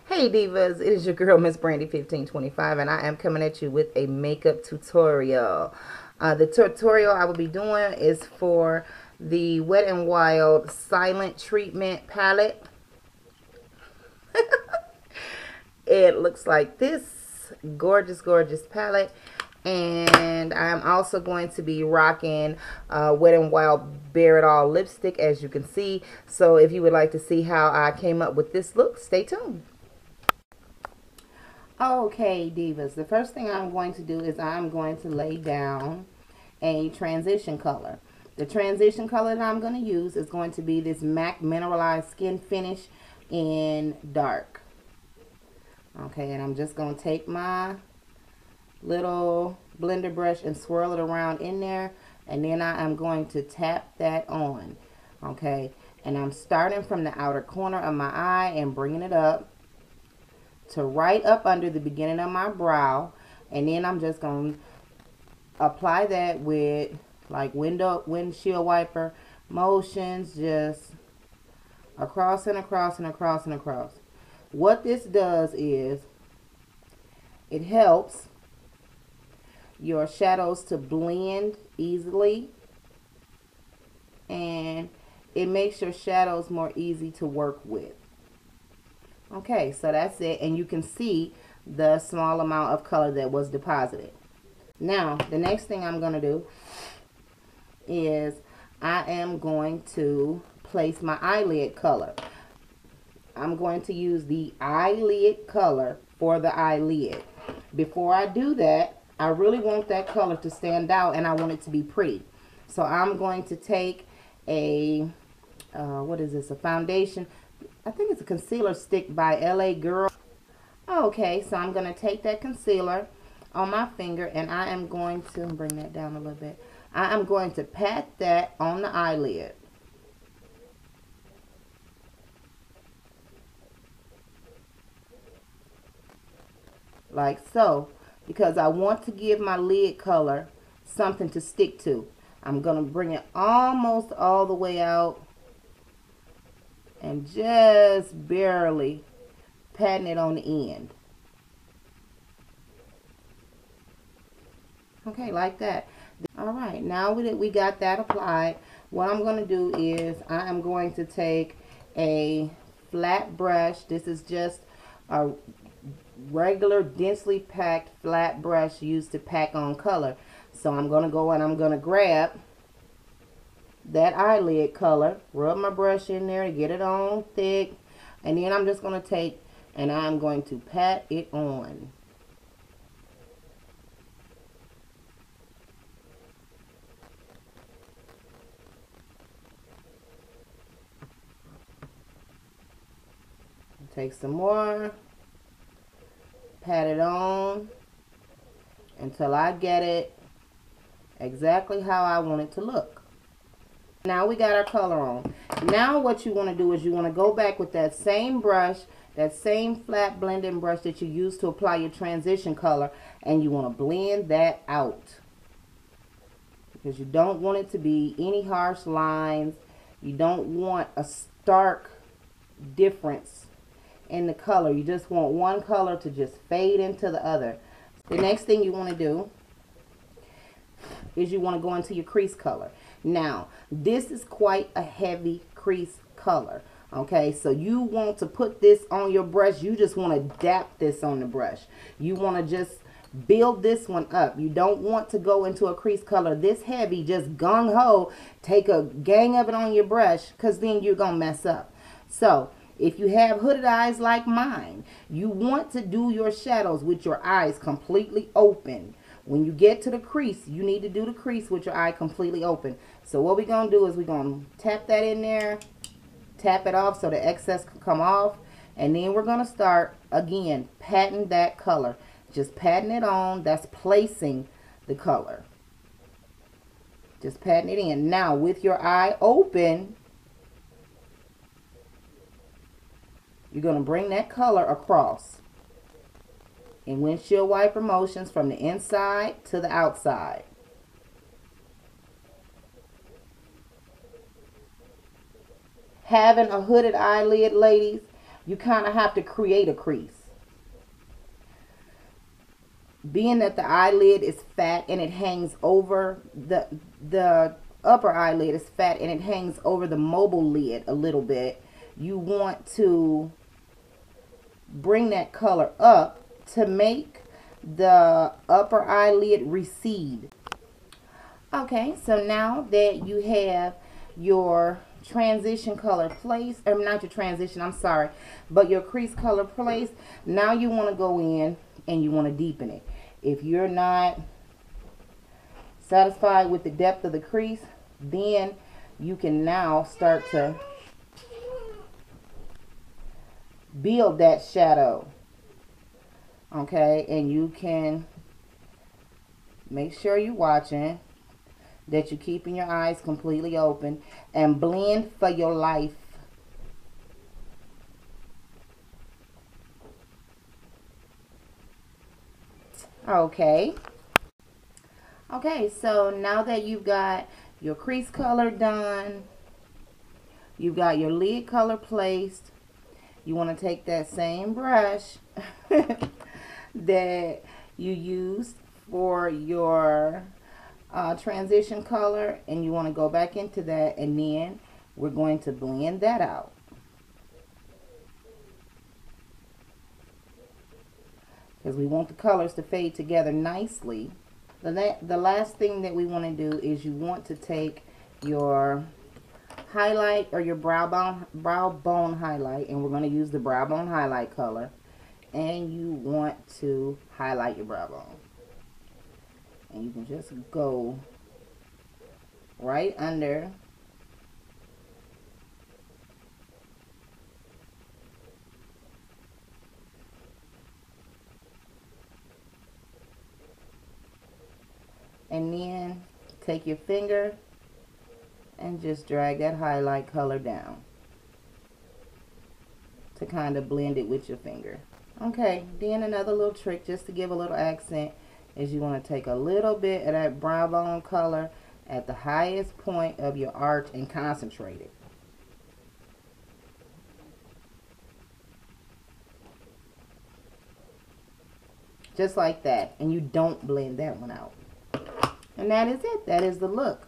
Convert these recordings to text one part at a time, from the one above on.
Hey divas, it is your girl Miss Brandy 1525 and I am coming at you with a makeup tutorial. The tutorial I will be doing is for the Wet n Wild Silent Treatment palette. It looks like this gorgeous palette, and I'm also going to be rocking Wet n Wild Bare It All lipstick, as you can see. So if you would like to see how I came up with this look, stay tuned. Okay, divas, the first thing I'm going to do is I'm going to lay down a transition color. The transition color that I'm going to use is going to be this MAC Mineralized Skin Finish in dark. Okay, and I'm just going to take my little blender brush and swirl it around in there, and then I am going to tap that on. Okay, and I'm starting from the outer corner of my eye and bringing it up to right up under the beginning of my brow, and then I'm just going to apply that with like windshield wiper motions, just across and across and across and across. What this does is it helps your shadows to blend easily, and it makes your shadows more easy to work with. Okay, so that's it, and you can see the small amount of color that was deposited. Now, the next thing I'm going to do is I am going to place my eyelid color. I'm going to use the eyelid color for the eyelid. Before I do that, I really want that color to stand out, and I want it to be pretty. So I'm going to take a, what is this, a foundation. I think it's a concealer stick by LA Girl. Okay, so I'm going to take that concealer on my finger, and I am going to bring that down a little bit. I am going to pat that on the eyelid. Like so, because I want to give my lid color something to stick to. I'm going to bring it almost all the way out and just barely patting it on the end. Okay, like that. All right, now we got that applied, what I'm going to do is I am going to take a flat brush. This is just a regular densely packed flat brush used to pack on color. So I'm going to go and I'm going to grab that eyelid color, rub my brush in there to get it on thick, and then I'm just going to take and I'm going to pat it on. Take some more, pat it on until I get it exactly how I want it to look. Now we got our color on. Now what you want to do is you want to go back with that same brush, that same flat blending brush that you used to apply your transition color, and you want to blend that out. Because you don't want it to be any harsh lines. You don't want a stark difference in the color. You just want one color to just fade into the other. The next thing you want to do is you want to go into your crease color. Now, this is quite a heavy crease color. Okay, so you want to put this on your brush. You just want to dap this on the brush. You want to just build this one up. You don't want to go into a crease color this heavy, just gung-ho, take a gang of it on your brush, because then you're going to mess up. So, if you have hooded eyes like mine, you want to do your shadows with your eyes completely open. When you get to the crease, you need to do the crease with your eye completely open. So what we're going to do is we're going to tap that in there, tap it off so the excess can come off, and then we're going to start, again, patting that color. Just patting it on, that's placing the color. Just patting it in. Now, with your eye open, you're going to bring that color across in windshield wiper motions from the inside to the outside. Having a hooded eyelid, ladies, you kind of have to create a crease. Being that the eyelid is fat and it hangs over the upper eyelid is fat and it hangs over the mobile lid a little bit, you want to bring that color up to make the upper eyelid recede. Okay, so now that you have your transition color placed, or not your transition, I'm sorry, but your crease color placed, now you want to go in and you want to deepen it. If you're not satisfied with the depth of the crease, then you can now start to build that shadow. Okay, and you can make sure you're watching, that you're keeping your eyes completely open, and blend for your life. Okay. Okay, so now that you've got your crease color done, you've got your lid color placed, you want to take that same brush that you used for your transition color, and you want to go back into that, and then we're going to blend that out. Because we want the colors to fade together nicely. The last thing that we want to do is you want to take your highlight, or your brow bone highlight, and we're going to use the brow bone highlight color, and you want to highlight your brow bone. And you can just go right under and then take your finger and just drag that highlight color down to kind of blend it with your finger. Okay, then another little trick just to give a little accent is you want to take a little bit of that brow bone color at the highest point of your arch and concentrate it. Just like that, and you don't blend that one out. And that is it. That is the look.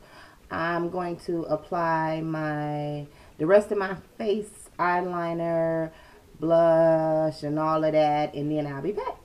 I'm going to apply the rest of my face eyeliner, blush, and all of that, and then I'll be back.